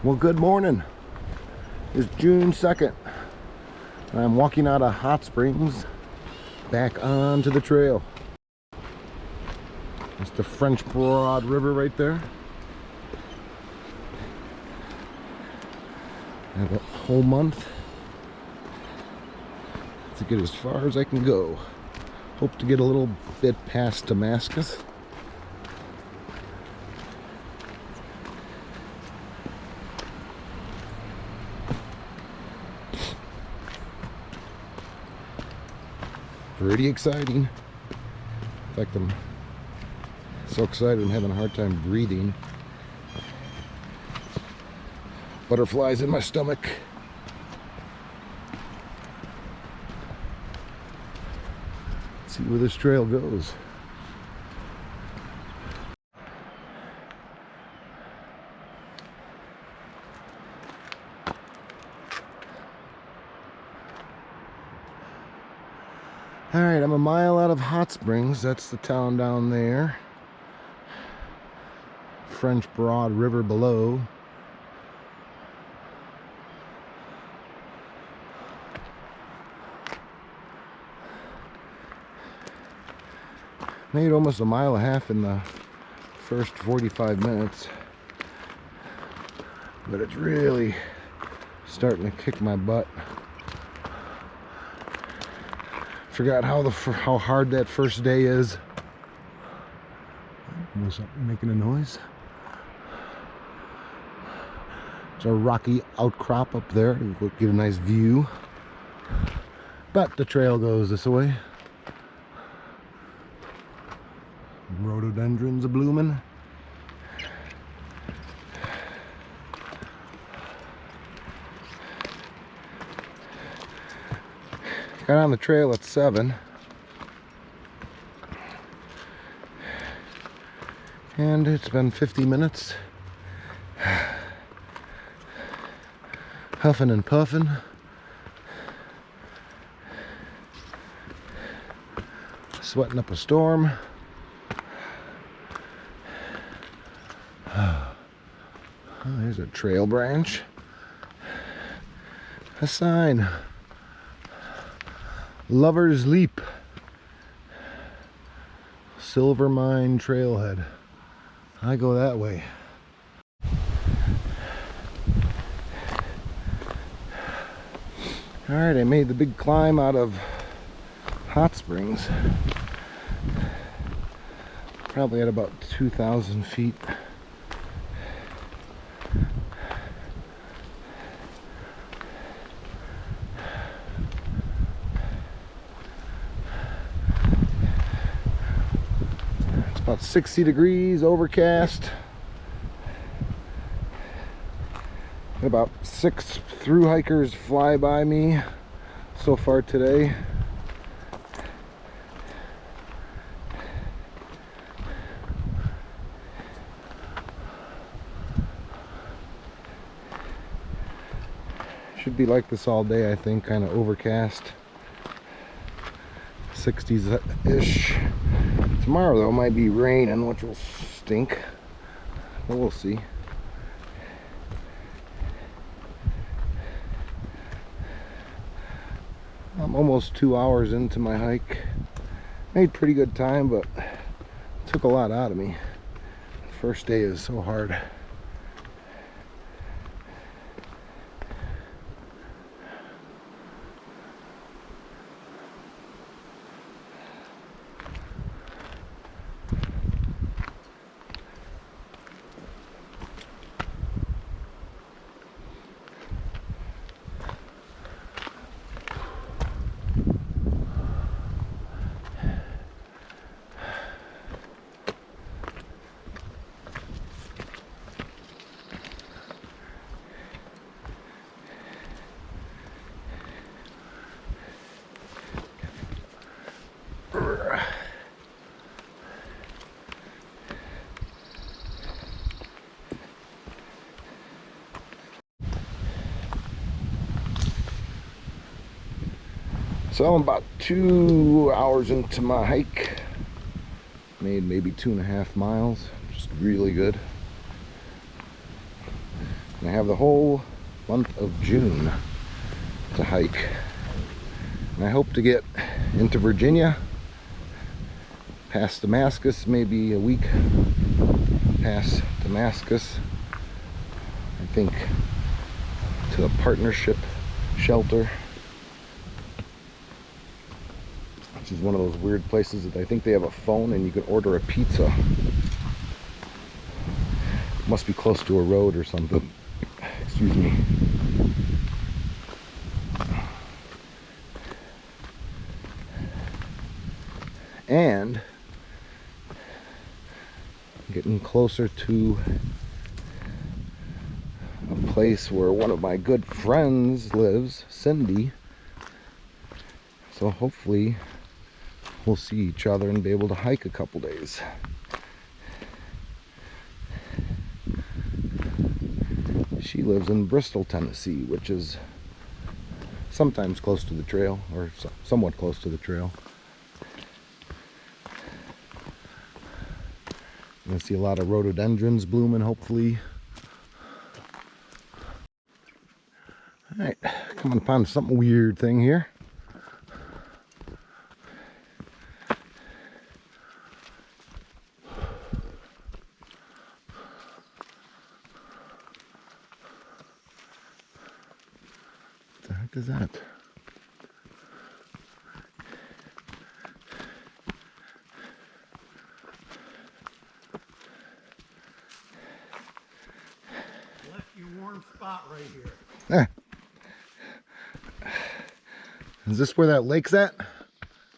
Well, good morning. It's June 2nd. I'm walking out of Hot Springs back onto the trail. It's the French Broad River right there. I have a whole month to get as far as I can go. Hope to get a little bit past Damascus. Pretty exciting. In fact, I'm so excited I'm having a hard time breathing. Butterflies in my stomach. Let's see where this trail goes. Alright, I'm a mile out of Hot Springs. That's the town down there. French Broad River below. Made almost a mile and a half in the first 45 minutes. But it's really starting to kick my butt. Forgot how hard that first day is. Was something making a noise? There's a rocky outcrop up there to get a nice view. But the trail goes this way. Rhododendrons are blooming. Got on the trail at 7. And it's been 50 minutes. Huffing and puffing. Sweating up a storm. Oh, there's a trail branch. A sign. Lover's Leap, Silver Mine Trailhead. I go that way. Alright, I made the big climb out of Hot Springs. Probably at about 2,000 feet. About 60 degrees, overcast. About 6 through hikers fly by me so far today. Should be like this all day, I think, kind of overcast. 60s-ish. Tomorrow though might be raining, which will stink, but we'll see. I'm almost 2 hours into my hike. Made pretty good time, but took a lot out of me. First day is so hard. So I'm about 2 hours into my hike. Made maybe 2.5 miles, just really good. And I have the whole month of June to hike. And I hope to get into Virginia, past Damascus, maybe a week past Damascus. I think to a partnership shelter, which is one of those weird places that I think they have a phone and you can order a pizza. Must be close to a road or something. Excuse me. And getting closer to a place where one of my good friends lives, Cindy. So hopefully we'll see each other and be able to hike a couple days. She lives in Bristol, Tennessee, which is sometimes close to the trail, or somewhat close to the trail. I'm gonna see a lot of rhododendrons blooming, hopefully. Alright, coming upon something weird thing here. What the heck is that? Spot right here. Is this where that lake's at?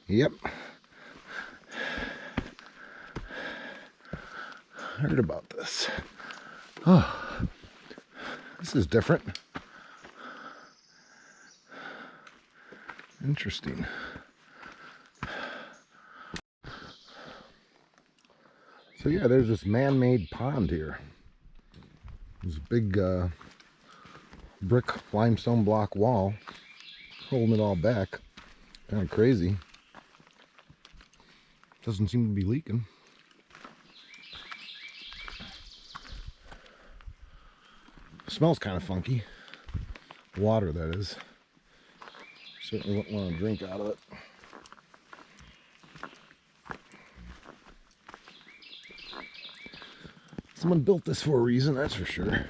Yep. Heard about this. Oh, this is different. Interesting. So yeah, there's this man-made pond here. There's a big brick limestone block wall holding it all back. Kind of crazy. Doesn't seem to be leaking. Smells kind of funky. Water, that is. Certainly wouldn't want to drink out of it. Someone built this for a reason, that's for sure.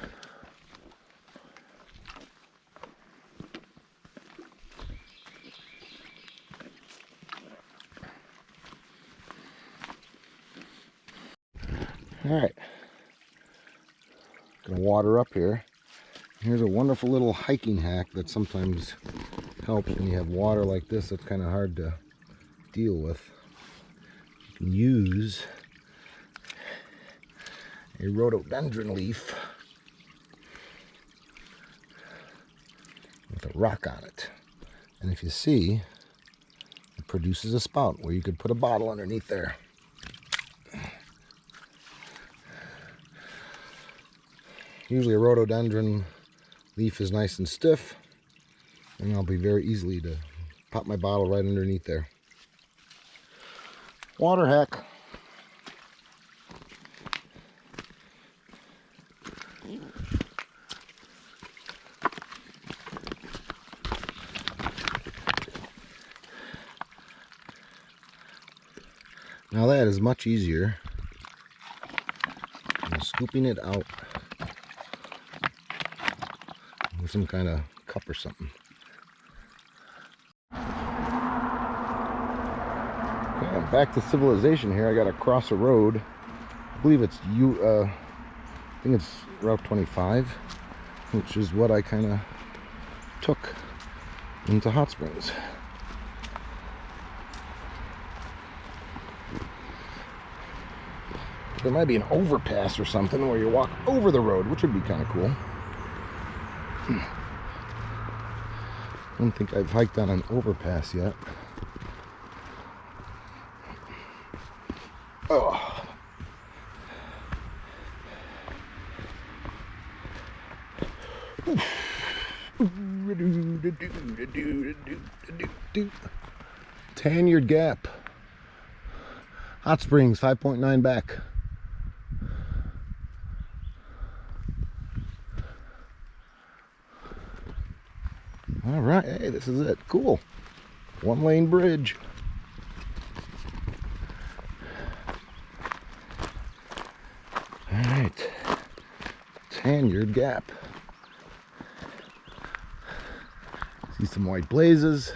Alright, gonna water up here. Here's a wonderful little hiking hack that sometimes helps when you have water like this that's kind of hard to deal with. You can use a rhododendron leaf with a rock on it. And if you see, it produces a spout where you could put a bottle underneath there. Usually a rhododendron leaf is nice and stiff, and I'll be very easily to pop my bottle right underneath there. Water hack. Now that is much easier than scooping it out with some kind of cup or something. Okay, I'm back to civilization here. I gotta cross a road. I believe it's I think it's Route 25, which is what I kind of took into Hot Springs. There might be an overpass or something where you walk over the road, which would be kind of cool. I don't think I've hiked on an overpass yet. Oh. Tanyard Gap. Hot Springs, 5.9 back. All right, hey, this is it. Cool. 1-lane bridge. All right. Tanyard Gap. See some white blazes.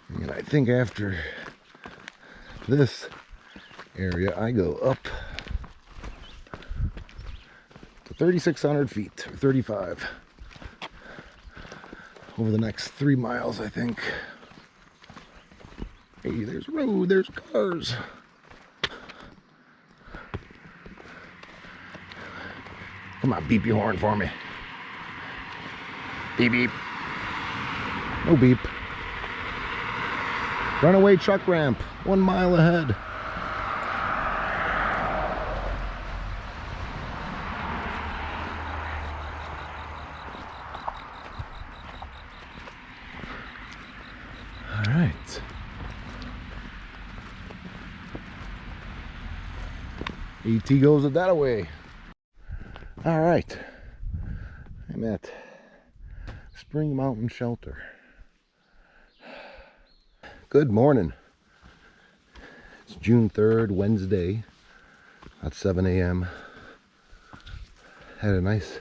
And I think after this area, I go up to 3,600 feet, or 35, over the next 3 miles, I think. Hey, there's road, there's cars. Come on, beep your horn for me. Beep, beep. No beep. Runaway truck ramp, 1 mile ahead. All right. AT goes that way. All right. I'm at Spring Mountain Shelter. Good morning. It's June 3rd, Wednesday, at 7 a.m. Had a nice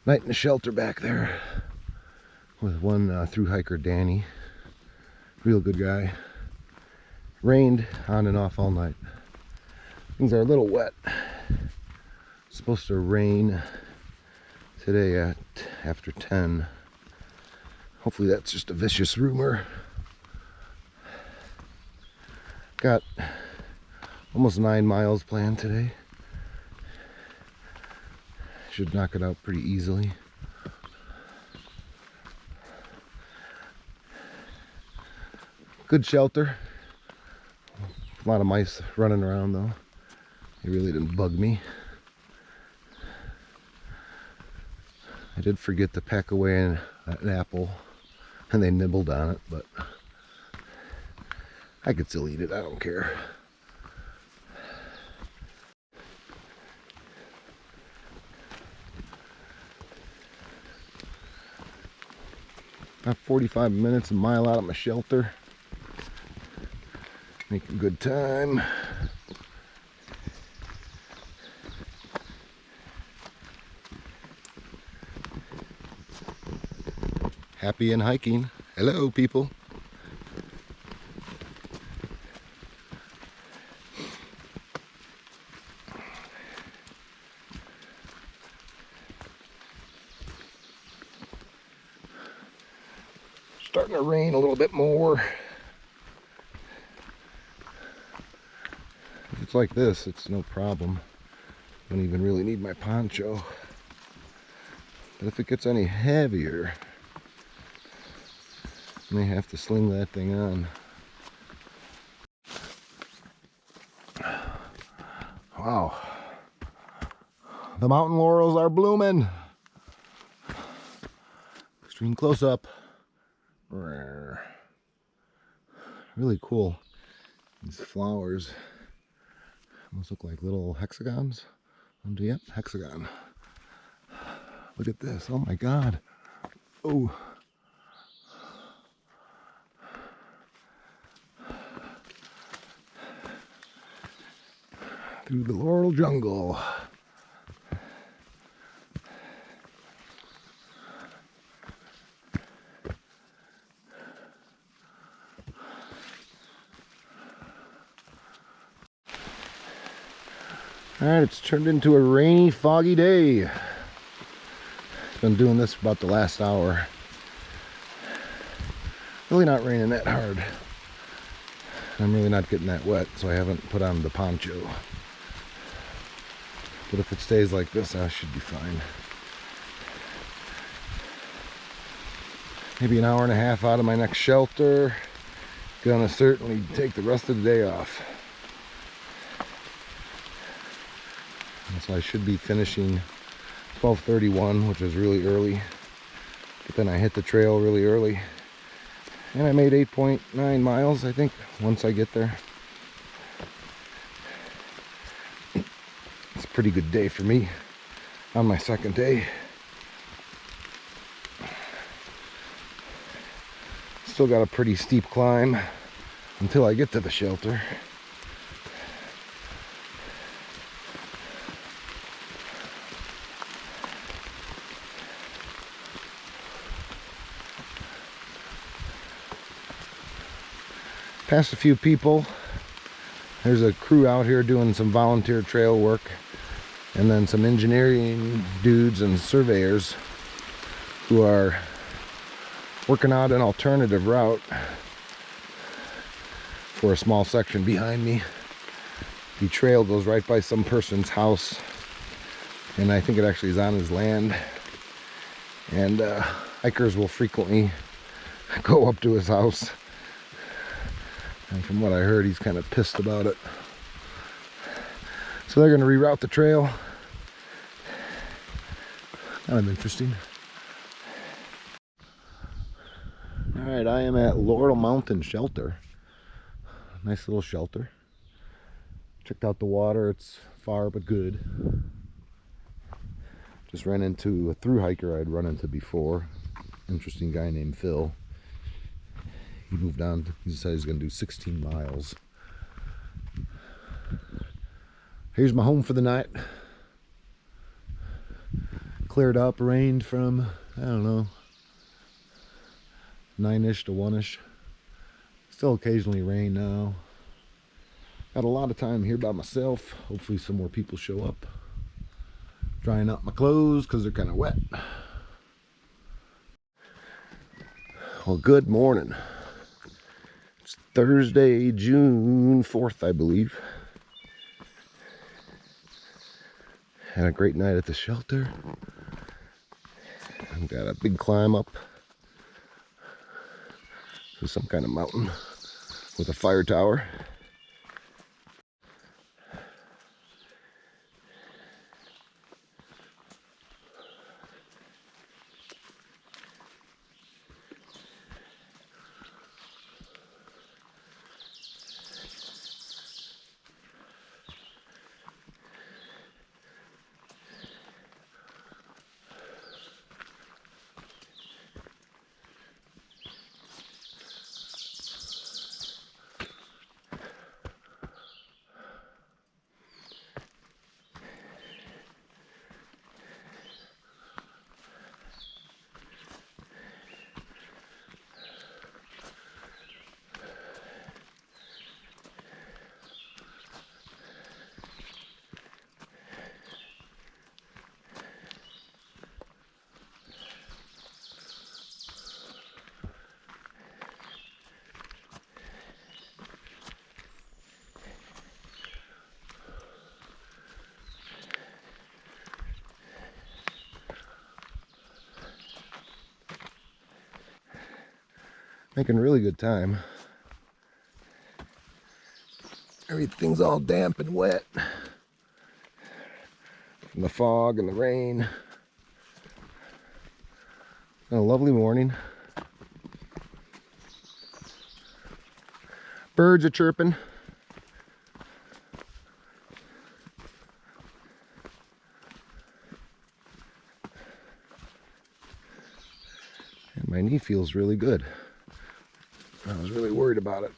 night in the shelter back there with one thru hiker, Danny. Real good guy. Rained on and off all night. Things are a little wet. It's supposed to rain today at after 10. Hopefully that's just a vicious rumor. Got almost 9 miles planned today. Should knock it out pretty easily. Good shelter. A lot of mice running around though. They really didn't bug me. I did forget to pack away an apple and they nibbled on it, but I could still eat it, I don't care. About 45 minutes, a mile out of my shelter. Making good time. Happy and hiking. Hello, people. Starting to rain a little bit more. If it's like this, it's no problem. Don't even really need my poncho. But if it gets any heavier, I may have to sling that thing on. Wow. The mountain laurels are blooming. Extreme close up. Really cool. These flowers almost look like little hexagons. Yep, hexagon. Look at this. Oh my God. Oh. Through the laurel jungle. Alright, it's turned into a rainy, foggy day. Been doing this for about the last hour. Really not raining that hard. I'm really not getting that wet, so I haven't put on the poncho. But if it stays like this, I should be fine. Maybe an hour and a half out of my next shelter. Gonna certainly take the rest of the day off. And so I should be finishing 12:31, which is really early. But then I hit the trail really early. And I made 8.9 miles, I think, once I get there. It's pretty good day for me on my second day. Still got a pretty steep climb until I get to the shelter. Passed a few people. There's a crew out here doing some volunteer trail work, and then some engineering dudes and surveyors who are working out an alternative route for a small section behind me. The trail goes right by some person's house, and I think it actually is on his land, and hikers will frequently go up to his house. And from what I heard, he's kind of pissed about it. So they're going to reroute the trail. Kind of interesting. Alright, I am at Laurel Mountain Shelter. Nice little shelter. Checked out the water. It's far but good. Just ran into a through hiker I'd run into before. Interesting guy named Phil. He moved on. He decided he's going to do 16 miles. Here's my home for the night. Cleared up, rained from, I don't know, 9-ish to 1-ish. Still occasionally rain now. Got a lot of time here by myself. Hopefully some more people show up. Drying out my clothes because they're kind of wet. Well, good morning. It's Thursday, June 4th, I believe. Had a great night at the shelter. I've got a big climb up to some kind of mountain with a fire tower. Making really good time. Everything's all damp and wet from the fog and the rain. A lovely morning. Birds are chirping. And my knee feels really good. I was really worried about it,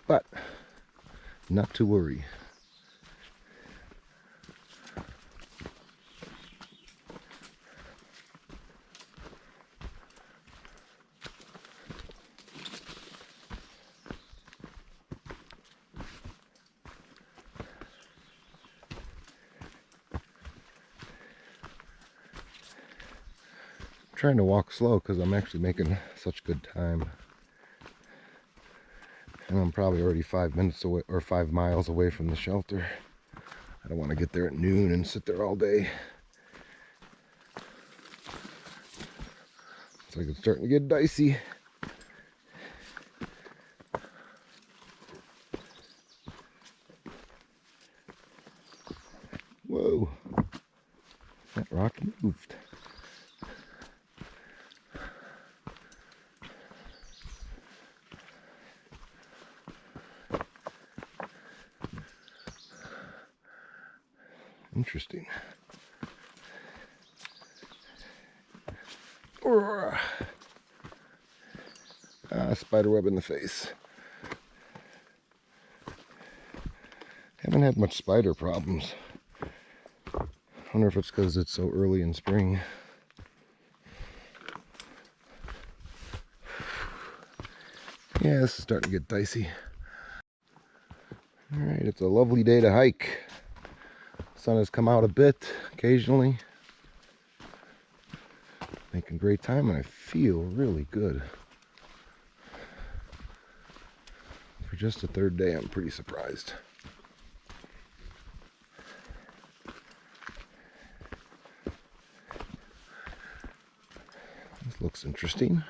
but not to worry. Trying to walk slow because I'm actually making such good time, and I'm probably already 5 minutes away or 5 miles away from the shelter. I don't want to get there at noon and sit there all day. It's like it's starting to get dicey. Whoa, that rock moved. Interesting. Spider web in the face. Haven't had much spider problems. Wonder if it's because it's so early in spring. Yeah, this is starting to get dicey. Alright, it's a lovely day to hike. Sun has come out a bit occasionally. Making great time, and I feel really good. For just a third day, I'm pretty surprised. This looks interesting.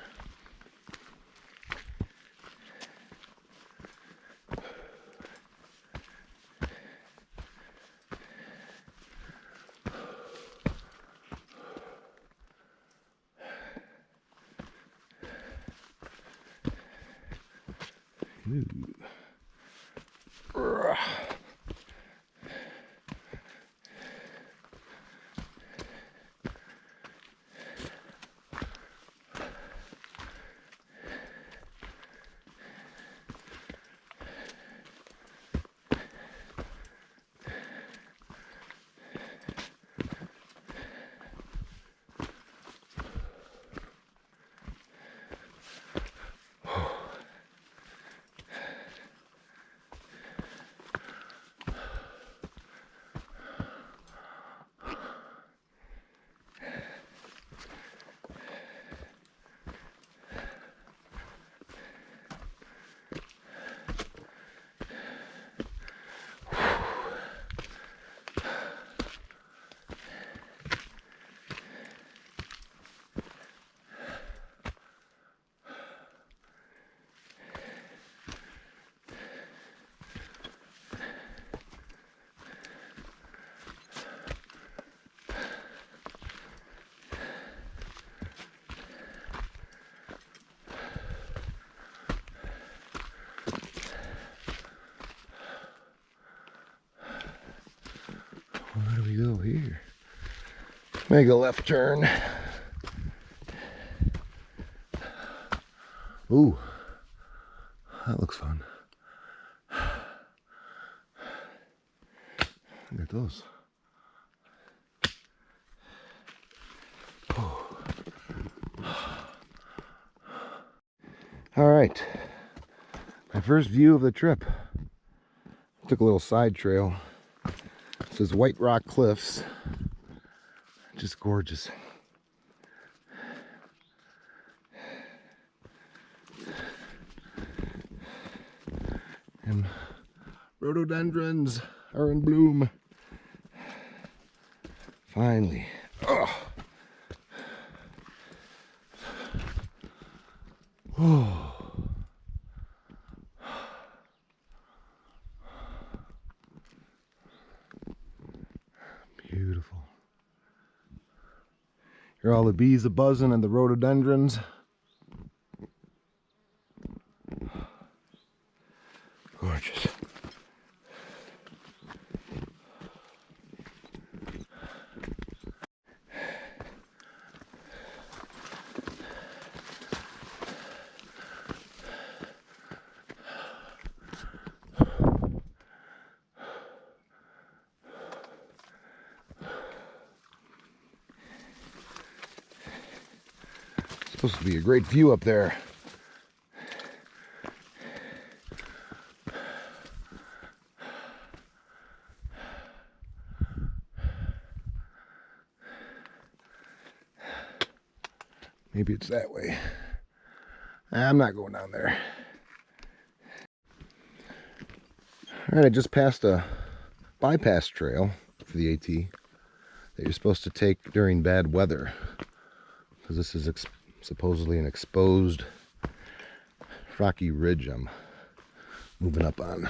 Ooh. Where do we go here? Make a left turn. Ooh, that looks fun. Look at those. Oh. All right, my first view of the trip. Took a little side trail. This is White Rock Cliffs. Just gorgeous. And rhododendrons are in bloom. Finally. Oh. Oh. Beautiful. Hear all the bees a-buzzing and the rhododendrons. Gorgeous. Supposed to be a great view up there. Maybe it's that way. I'm not going down there. All right, I just passed a bypass trail for the AT that you're supposed to take during bad weather, because this is supposedly an exposed rocky ridge I'm moving up on.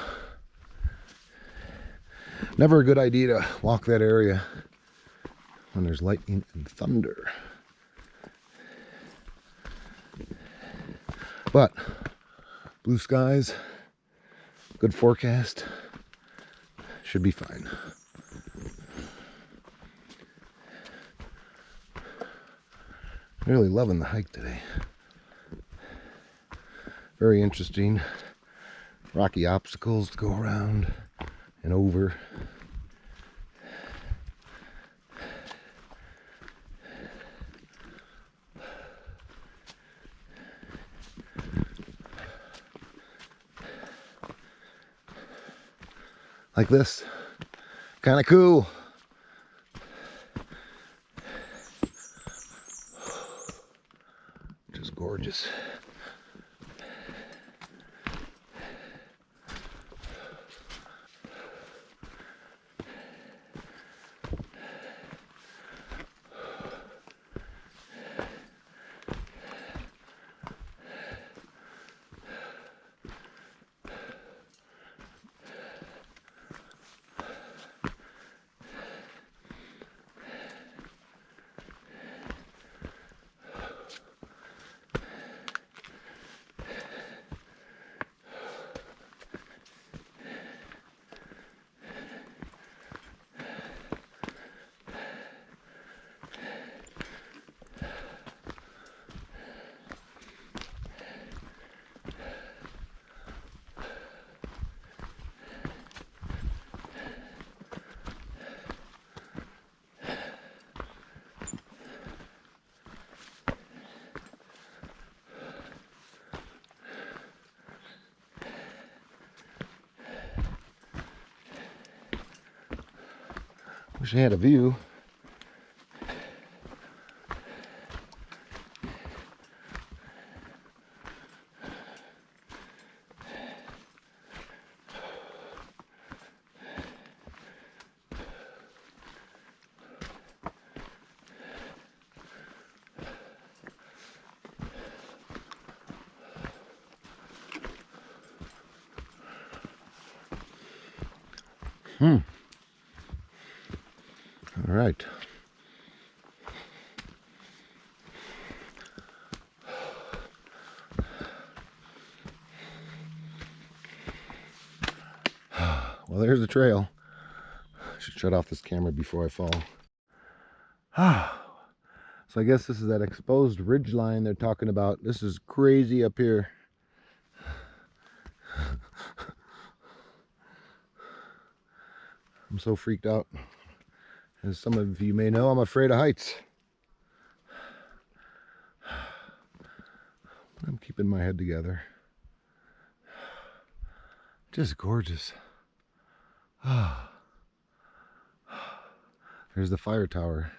Never a good idea to walk that area when there's lightning and thunder. But blue skies, good forecast, should be fine. Really loving the hike today. Very interesting. Rocky obstacles to go around and over. Like this. Kind of cool. Just gorgeous. Wish I had a view. All right. Well, there's the trail. I should shut off this camera before I fall. So I guess this is that exposed ridge line they're talking about. This is crazy up here. I'm so freaked out. As some of you may know, I'm afraid of heights. I'm keeping my head together. Just gorgeous. There's the fire tower.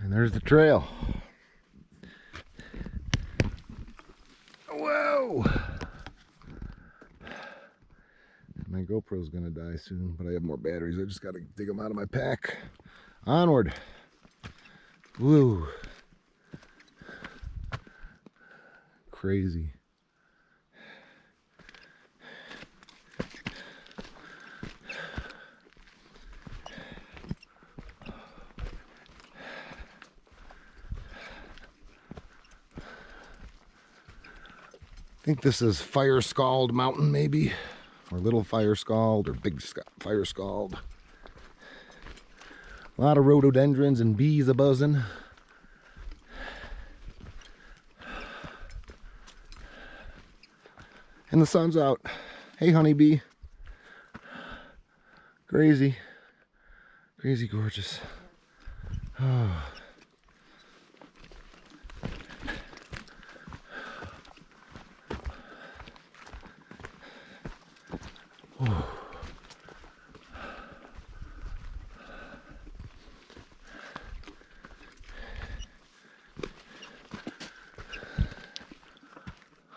And there's the trail. Whoa! My GoPro's gonna die soon, but I have more batteries. I just gotta dig them out of my pack. Onward. Woo. Crazy. I think this is Fire Scald Mountain, maybe, or Little Fire Scald, or Big Fire Scald. A lot of rhododendrons and bees a-buzzing. And the sun's out. Hey, honeybee. Crazy. Crazy gorgeous. Oh.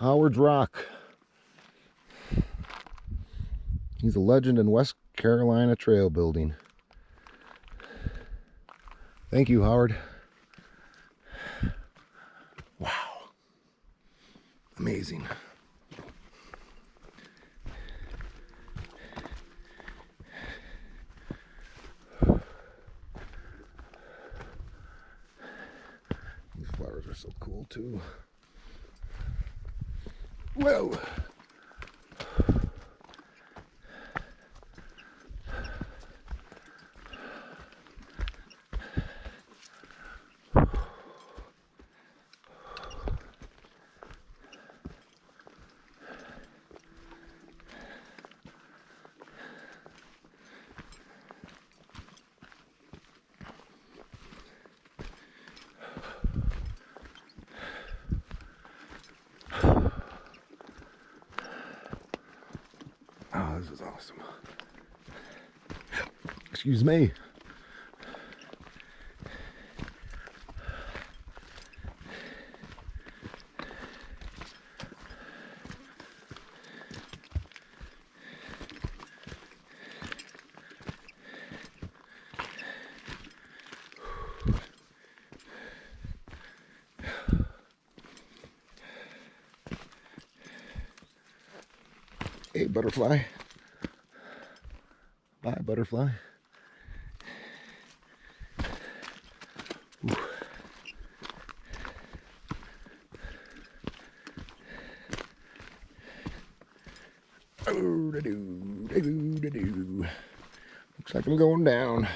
Howard's Rock. He's a legend in West Carolina trail building. Thank you, Howard. Wow. Amazing. These flowers are so cool. cool too. Whoa. Oh, this is awesome. Excuse me. Hey, butterfly. Bye, butterfly. Ooh. Looks like I'm going down.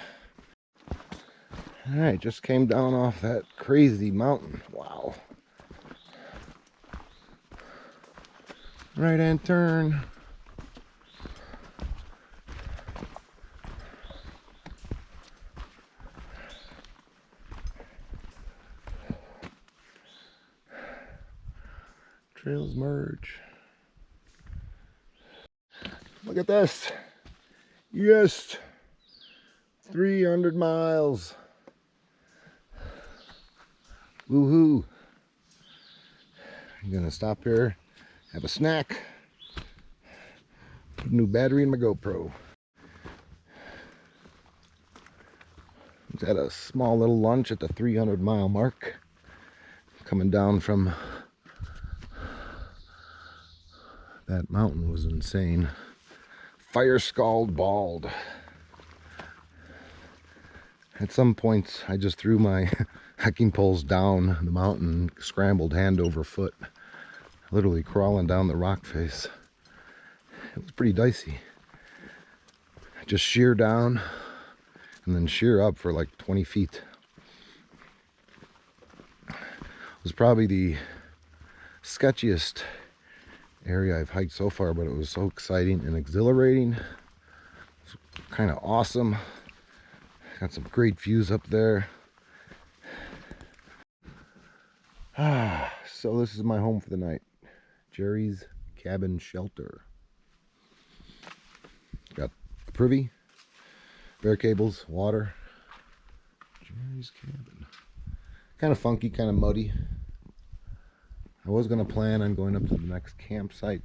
Alright, just came down off that crazy mountain. Wow. Right hand turn. Trails merge. Look at this. Yes. 300 miles. Woohoo. I'm gonna stop here, have a snack, put a new battery in my GoPro. I was at a small little lunch at the 300-mile mark. Coming down from that mountain was insane. Fire scald bald. At some points I just threw my hiking poles down the mountain, scrambled hand over foot, literally crawling down the rock face. It was pretty dicey. Just sheer down and then sheer up for like 20 feet. It was probably the sketchiest area I've hiked so far, but it was so exciting and exhilarating. It's kind of awesome. Got some great views up there. So this is my home for the night. Jerry's Cabin Shelter. Got a privy, bare cables, water. Jerry's Cabin. Kind of funky, kind of muddy. I was going to plan on going up to the next campsite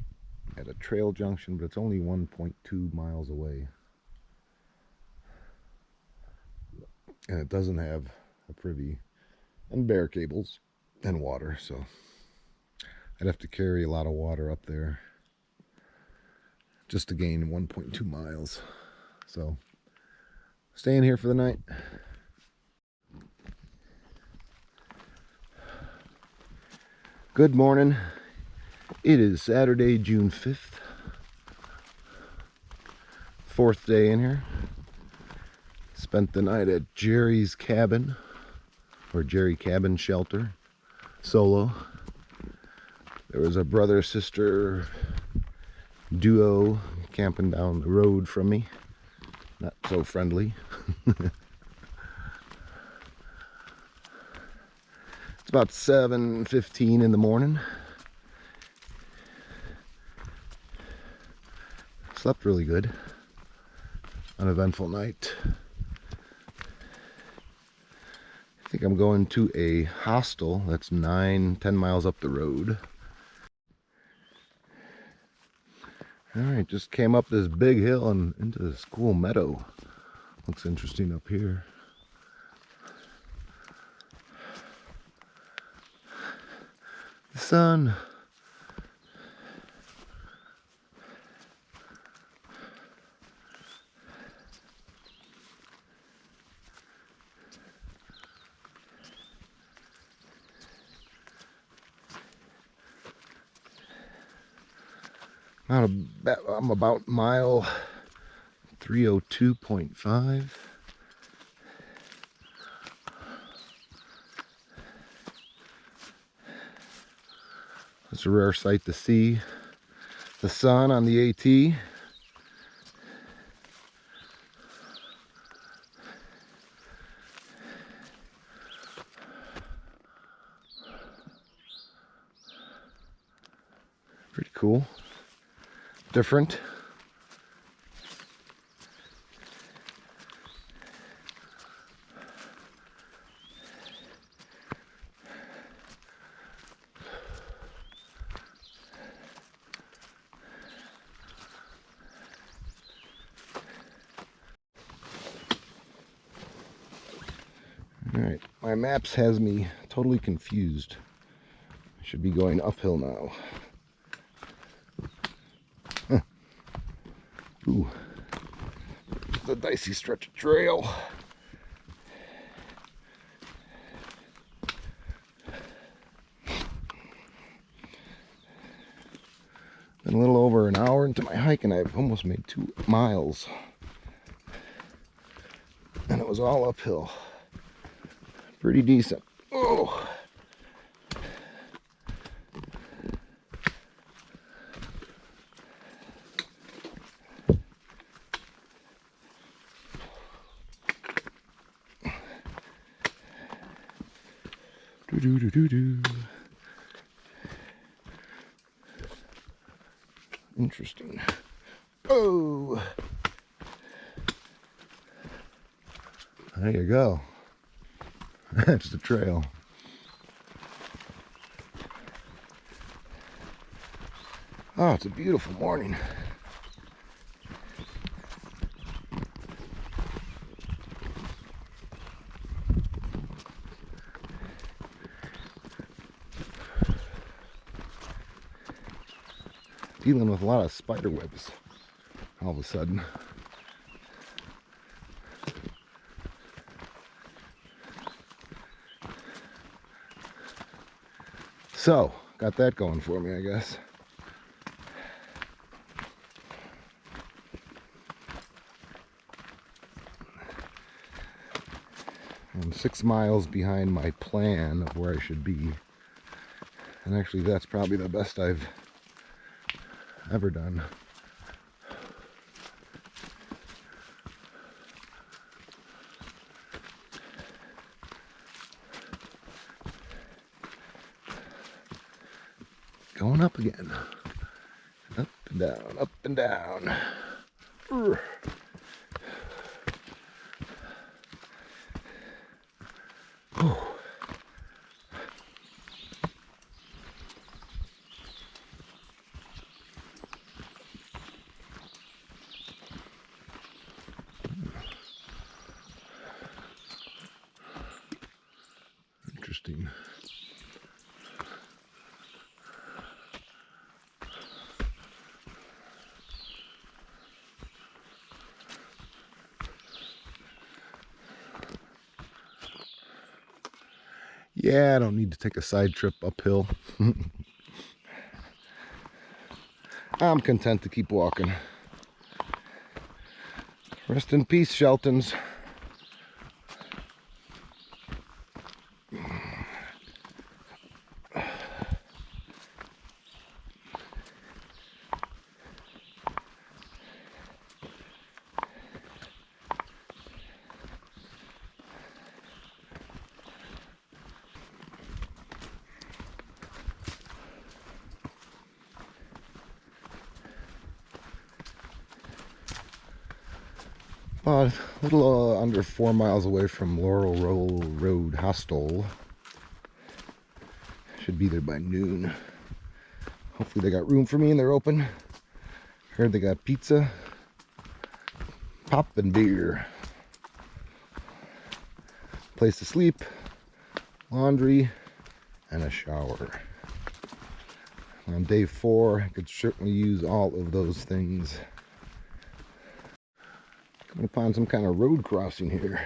at a trail junction, but it's only 1.2 miles away. And it doesn't have a privy and bare cables and water, so I'd have to carry a lot of water up there just to gain 1.2 miles. So staying here for the night. Good morning. It is Saturday, June 5th. 4th day in here. Spent the night at Jerry's Cabin, or Jerry Cabin Shelter, solo. There was a brother-sister duo camping down the road from me. Not so friendly. It's about 7:15 in the morning. Slept really good. Uneventful night. I think I'm going to a hostel that's 9-10 miles up the road. Alright, just came up this big hill and into this cool meadow. Looks interesting up here. The sun. I'm about mile 302.5. It's a rare sight to see the sun on the AT. Pretty cool. Different. Alright, my maps has me totally confused. I should be going uphill now. Huh. Ooh, it's a dicey stretch of trail. Been a little over an hour into my hike and I've almost made 2 miles. And it was all uphill. Pretty decent. Oh. Do do do do. Interesting. Oh. There you go. That's the trail. Oh, it's a beautiful morning. Dealing with a lot of spider webs all of a sudden. So, got that going for me, I guess. I'm 6 miles behind my plan of where I should be. And actually, that's probably the best I've ever done. Going up again. Up and down, up and down. Urgh. Oh. Interesting. Yeah, I don't need to take a side trip uphill. I'm content to keep walking. Rest in peace, Sheltons. A little under 4 miles away from Laurel Road Hostel. Should be there by noon. Hopefully they got room for me and they're open. Heard they got pizza, pop, and beer. Place to sleep, laundry, and a shower. On day 4, I could certainly use all of those things. Coming upon some kind of road crossing here.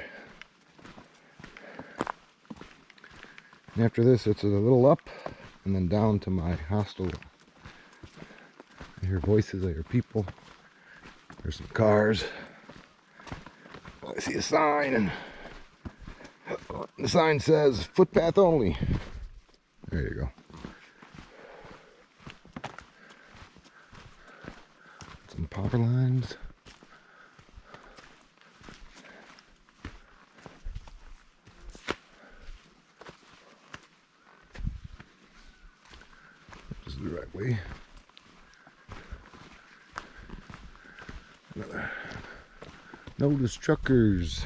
And after this, it's a little up and then down to my hostel. I hear voices, I hear people. There's some cars. I see a sign, and the sign says footpath only. There you go. Some power lines. This is the right way. Another. Notice truckers.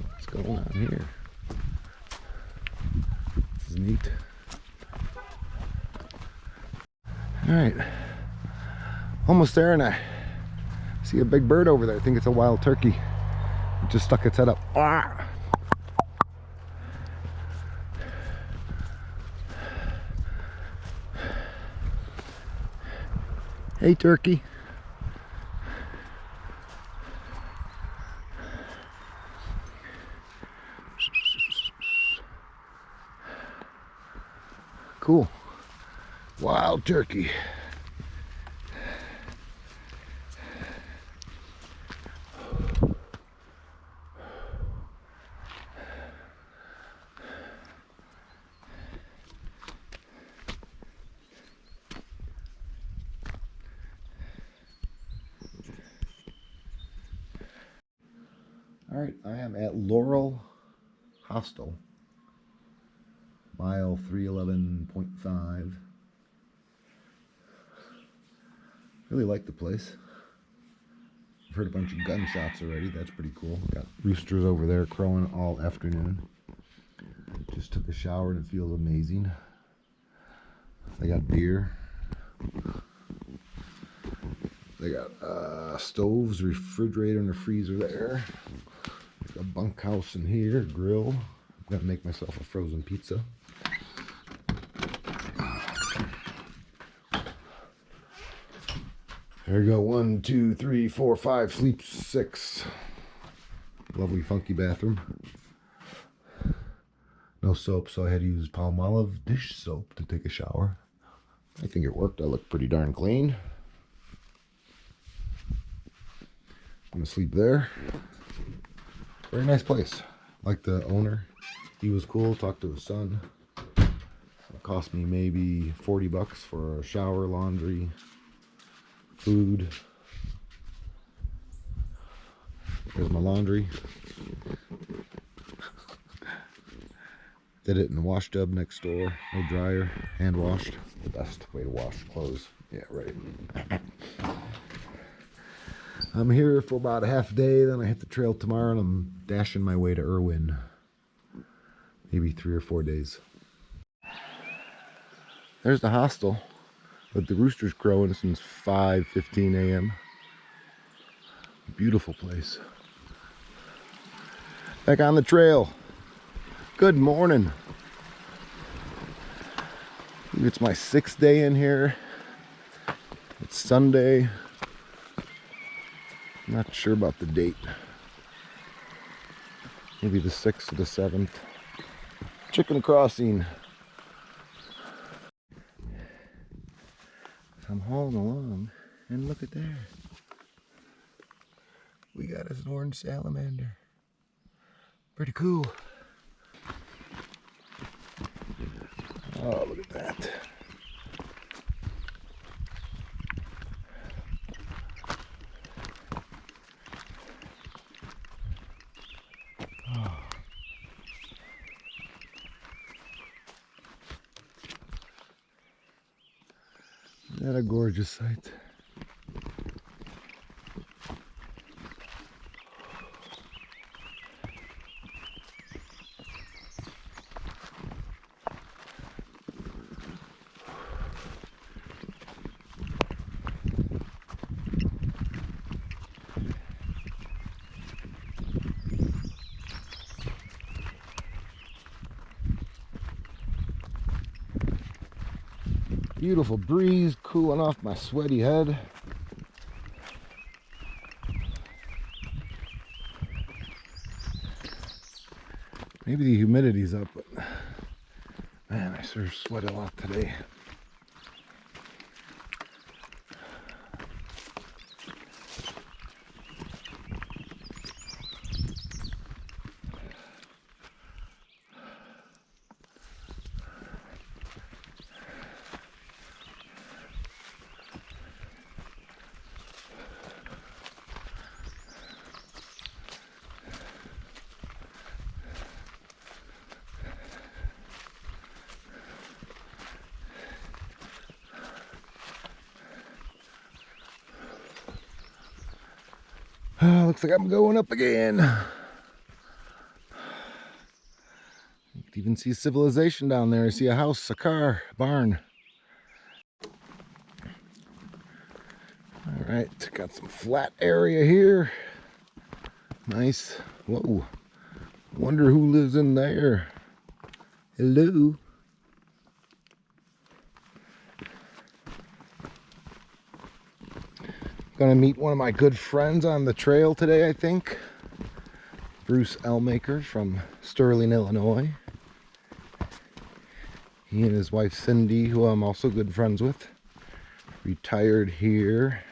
What's going on here? This is neat. Alright. Almost there, and I see a big bird over there. I think it's a wild turkey. It just stuck its head up. Ah! Hey, turkey. Cool. Wild turkey. All right, I am at Laurel Hostel, mile 311.5. Really like the place. I've heard a bunch of gunshots already. That's pretty cool. Got roosters over there crowing all afternoon. Just took a shower and it feels amazing. They got beer. They got stoves, refrigerator, and a freezer there. There's a bunkhouse in here, grill. I'm gonna make myself a frozen pizza. There you go. 1, 2, 3, 4, 5. Sleep 6. Lovely, funky bathroom. No soap, so I had to use Palmolive dish soap to take a shower. I think it worked. I look pretty darn clean. I'm gonna sleep there. Very nice place. Like the owner. He was cool. Talked to his son. It cost me maybe 40 bucks for a shower, laundry, food. There's my laundry. Did it in the wash tub next door. No dryer. Hand washed. The best way to wash clothes. Yeah, right. I'm here for about a half day. Then I hit the trail tomorrow, and I'm dashing my way to Irwin. Maybe 3 or 4 days. There's the hostel. But the rooster's crowing since 5:15 a.m. Beautiful place. Back on the trail. Good morning. It's my 6th day in here. It's Sunday. Not sure about the date. Maybe the 6th or the 7th. Chicken crossing. I'm hauling along, and look at there. We got us an orange salamander. Pretty cool. Oh, look at that. Oh. Isn't that a gorgeous sight? Beautiful breeze cooling off my sweaty head. Maybe the humidity's up, but Man, I sure sweat a lot today. Looks like I'm going up again. You can even see civilization down there. I see a house, a car, a barn. All right, got some flat area here. Nice. Whoa. Wonder who lives in there. Hello. Gonna meet one of my good friends on the trail today, I think. Bruce Elmaker from Sterling, Illinois. He and his wife Cindy, who I'm also good friends with, retired here,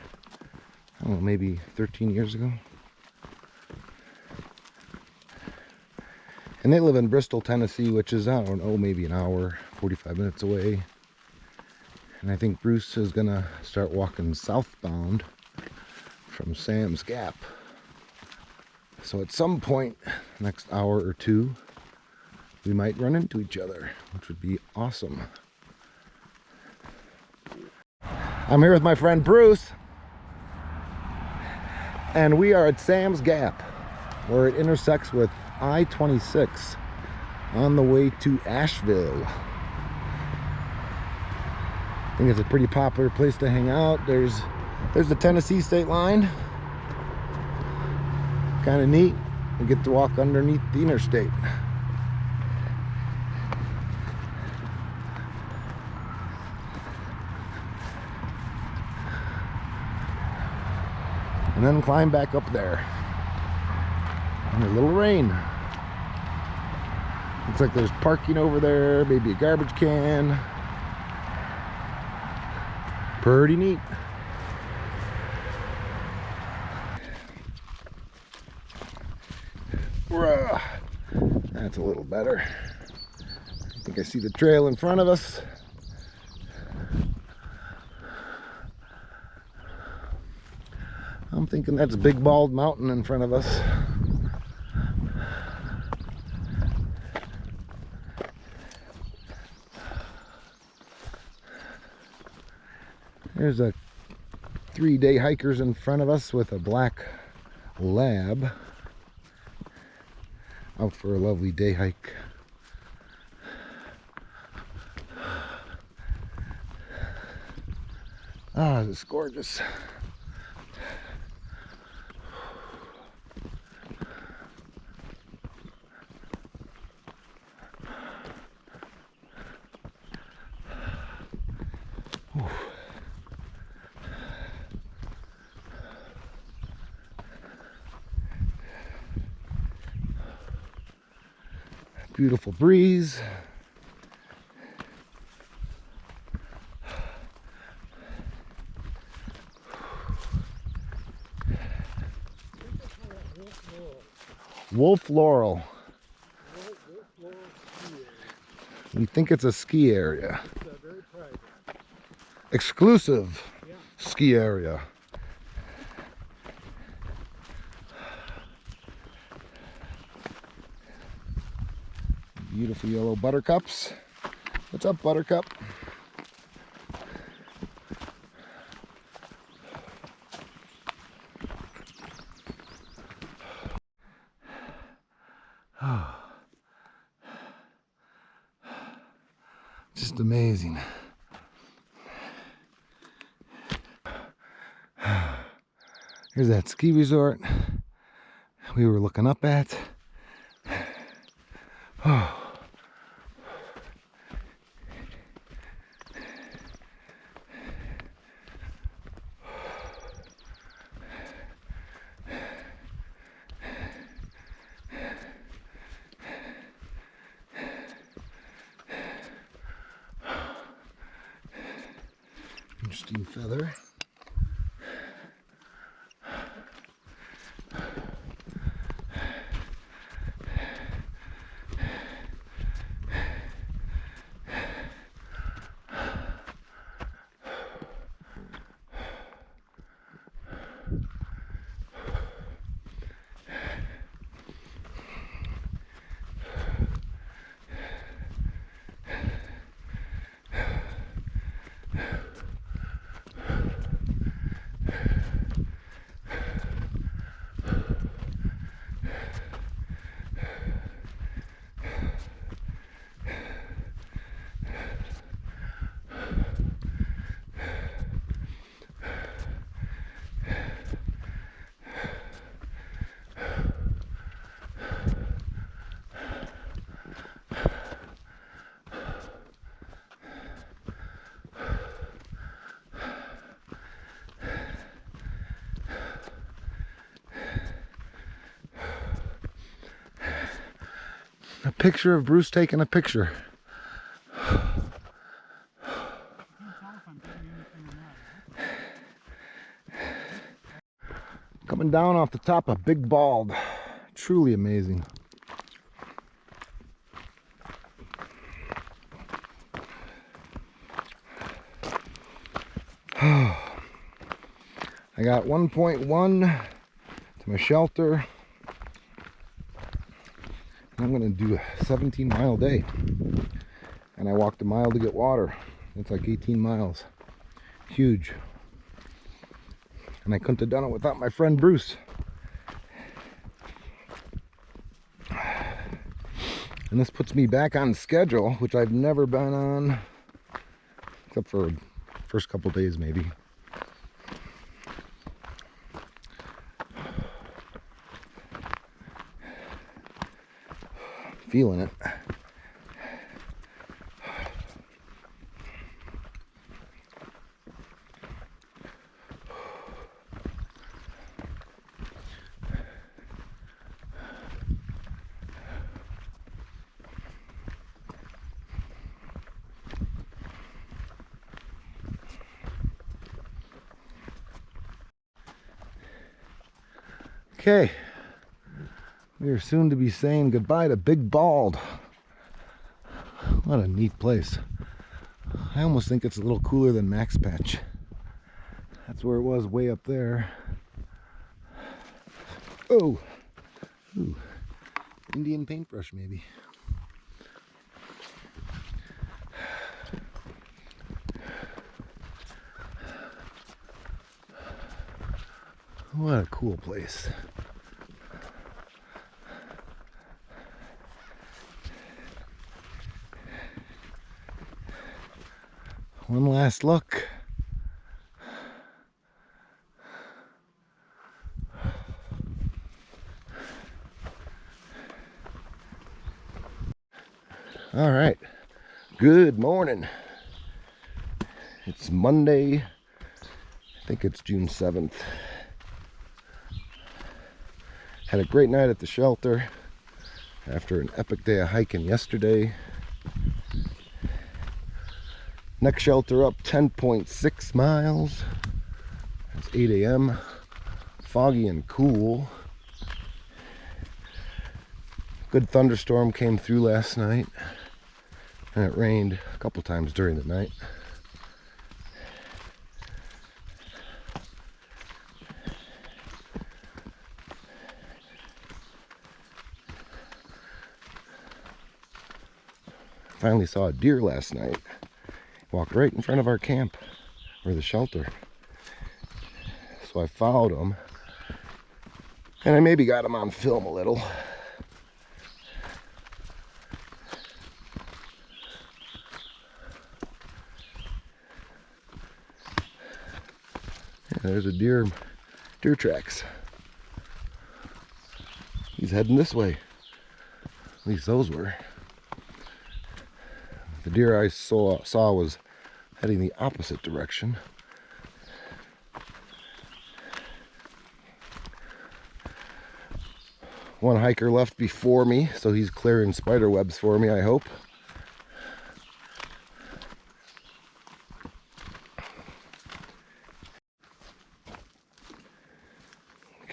I don't know, maybe 13 years ago. And they live in Bristol, Tennessee, which is, I don't know, maybe an hour, 45 minutes away. And I think Bruce is gonna start walking southbound from Sam's Gap. So at some point, next hour or two, we might run into each other, which would be awesome. I'm here with my friend Bruce, and we are at Sam's Gap, where it intersects with I-26 on the way to Asheville. I think it's a pretty popular place to hang out. There's the Tennessee state line. Kind of neat. We get to walk underneath the interstate. And then climb back up there. And a little rain. Looks like there's parking over there, maybe a garbage can. Pretty neat. That's a little better. I think I see the trail in front of us. I'm thinking that's a big bald mountain in front of us. There's a 3-day hikers in front of us with a black lab out for a lovely day hike. Ah, this is gorgeous. Beautiful breeze. Wolf Laurel. We think it's a ski area. It's very private. Exclusive ski area. Beautiful yellow buttercups. What's up, Buttercup? Just amazing. Here's that ski resort we were looking up at. Oh. interesting feather. A picture of Bruce taking a picture. Coming down off the top of Big Bald. Truly amazing. I got 1.1 to my shelter. I'm gonna do a 17-mile day, and I walked a mile to get water. It's like 18 miles. Huge. And I couldn't have done it without my friend Bruce. And this puts me back on schedule, which I've never been on, except for the first couple days maybe. Feeling it. Okay, we are soon to be saying goodbye to Big Bald. What a neat place. I almost think it's a little cooler than Max Patch. That's where it was, way up there. Oh, ooh, Indian paintbrush maybe. What a cool place. One last look. All right, good morning. It's Monday, I think it's June 7th. Had a great night at the shelter after an epic day of hiking yesterday. Next shelter up 10.6 miles. It's 8 a.m. Foggy and cool. Good thunderstorm came through last night, and it rained a couple times during the night. Finally saw a deer last night. Walked right in front of our camp, or the shelter. So I followed him, and I maybe got him on film a little. Yeah, there's a deer tracks. He's heading this way. At least those were. The deer I saw was heading the opposite direction. One hiker left before me, so he's clearing spider webs for me, I hope.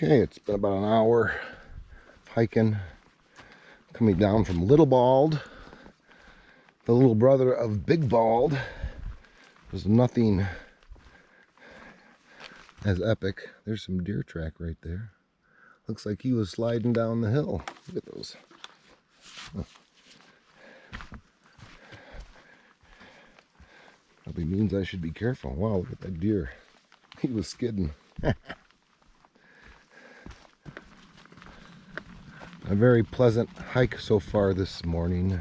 Okay, it's been about an hour hiking, coming down from Little Bald, the little brother of Big Bald. There's nothing as epic. There's some deer track right there. Looks like he was sliding down the hill. Look at those. Huh. Probably means I should be careful. Wow, look at that deer. He was skidding. A very pleasant hike so far this morning.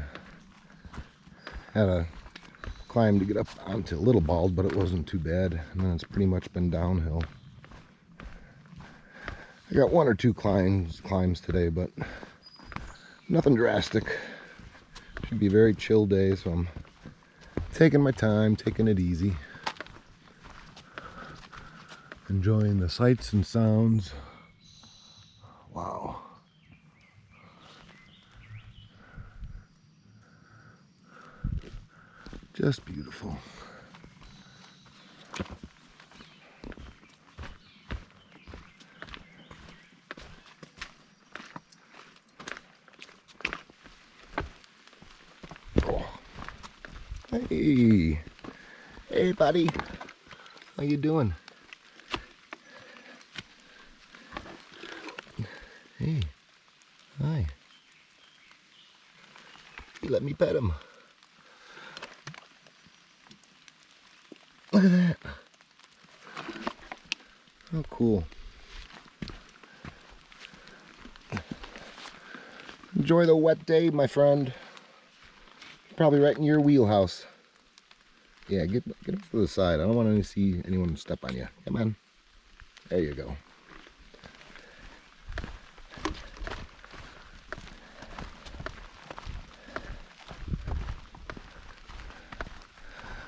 Had a climb to get up onto Little Bald, but it wasn't too bad. And then it's pretty much been downhill. I got one or two climbs today, but nothing drastic. Should be a very chill day, so I'm taking my time, taking it easy. Enjoying the sights and sounds. Wow. Just beautiful. Oh. Hey. Hey, buddy. How you doing? Hey. Hi. You let me pet him. Look at that. How cool. Enjoy the wet day, my friend. Probably right in your wheelhouse. Yeah, get off to the side. I don't want to see anyone step on you. Come on. There you go.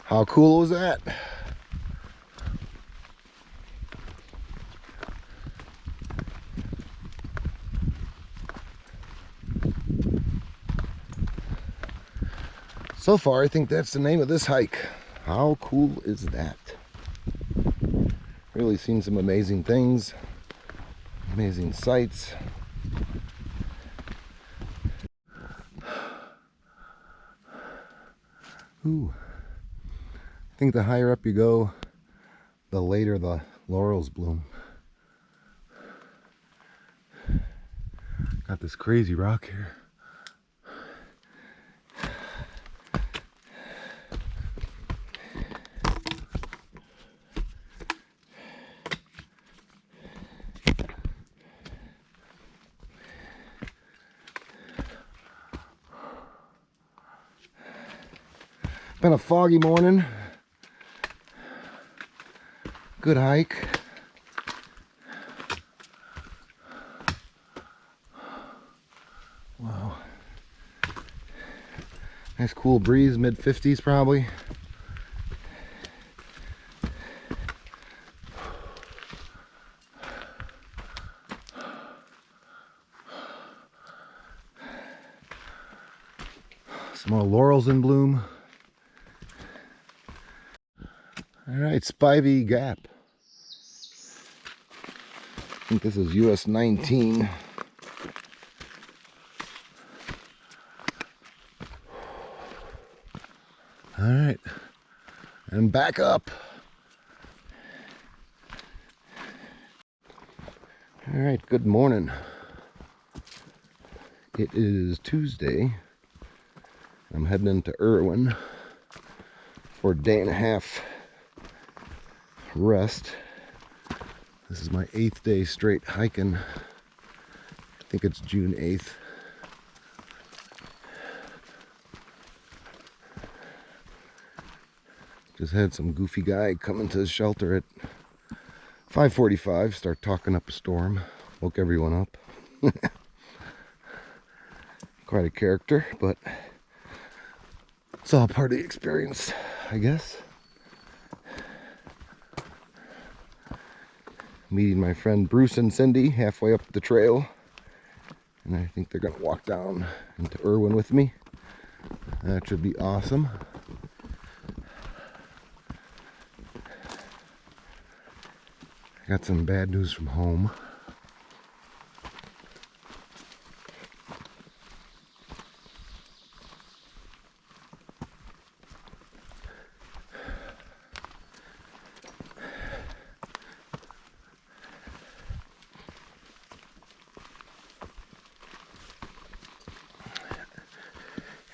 How cool was that? So far, I think that's the name of this hike. How cool is that? Really seen some amazing things, amazing sights. Ooh. I think the higher up you go, the later the laurels bloom. Got this crazy rock here. Been a foggy morning. Good hike. Wow. Nice cool breeze, mid-50s probably. Some more laurels in bloom. All right, Spivey Gap. I think this is US 19. All right, and back up. All right, good morning. It is Tuesday. I'm heading into Irwin for a day and a half rest. This is my 8th day straight hiking. I think it's June 8th. Just had some goofy guy come into the shelter at 5:45, start talking up a storm. Woke everyone up. Quite a character, but it's all part of the experience, I guess. Meeting my friend Bruce and Cindy halfway up the trail, and I think they're gonna walk down into Irwin with me. That should be awesome. Got some bad news from home.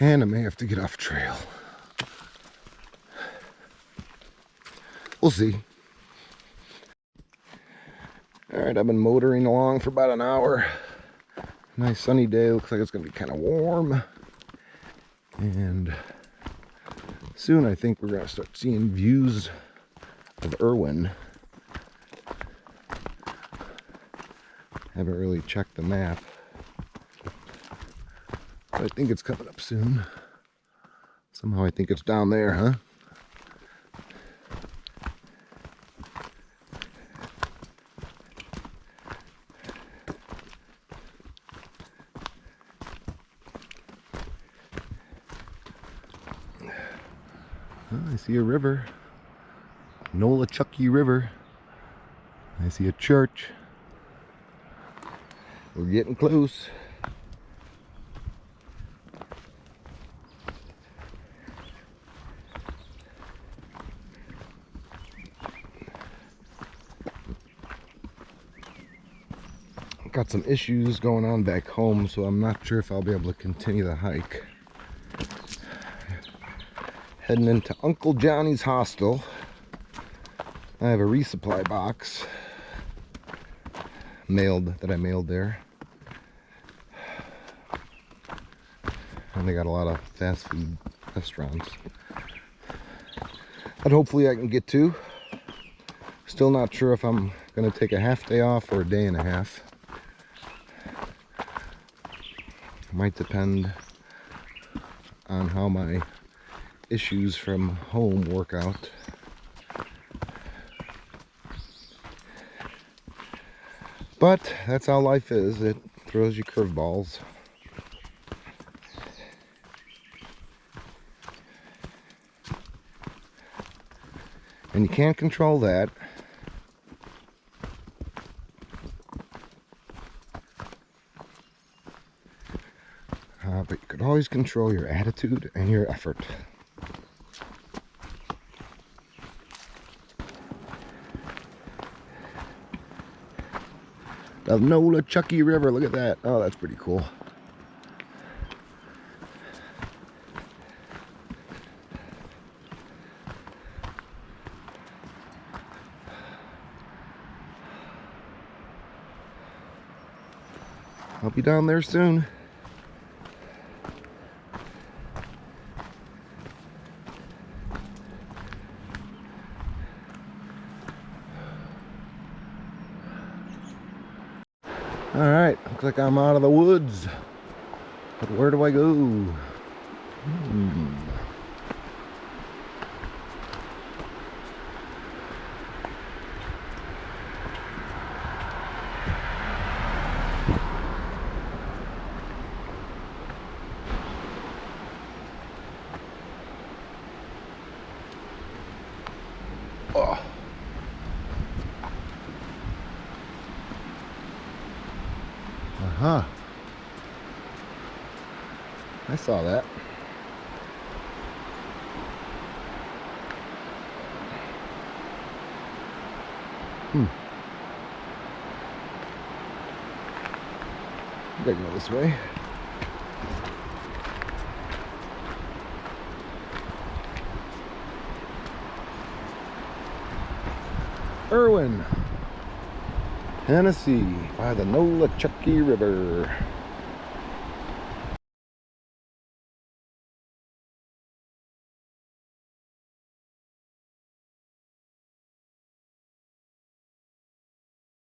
And I may have to get off trail. We'll see. Alright, I've been motoring along for about an hour. Nice sunny day. Looks like it's going to be kind of warm. And soon I think we're going to start seeing views of Irwin. Haven't really checked the map. But I think it's coming up soon. Somehow I think it's down there, huh? I see a river. Nolichucky River. I see a church. We're getting close. Got some issues going on back home, so I'm not sure if I'll be able to continue the hike. Heading into Uncle Johnny's hostel. I have a resupply box that I mailed there. And they got a lot of fast food restaurants that hopefully I can get to. Still not sure if I'm going to take a half day off or a day and a half. Might depend on how my issues from home work out. But that's how life is. It throws you curveballs. And you can't control that. But you could always control your attitude and your effort. The Nolichucky River, look at that. Oh, that's pretty cool. I'll be down there soon. Alright, looks like I'm out of the woods. But where do I go? Oh. Huh. I saw that. I gotta go this way. Irwin, Tennessee, by the Nolichucky River.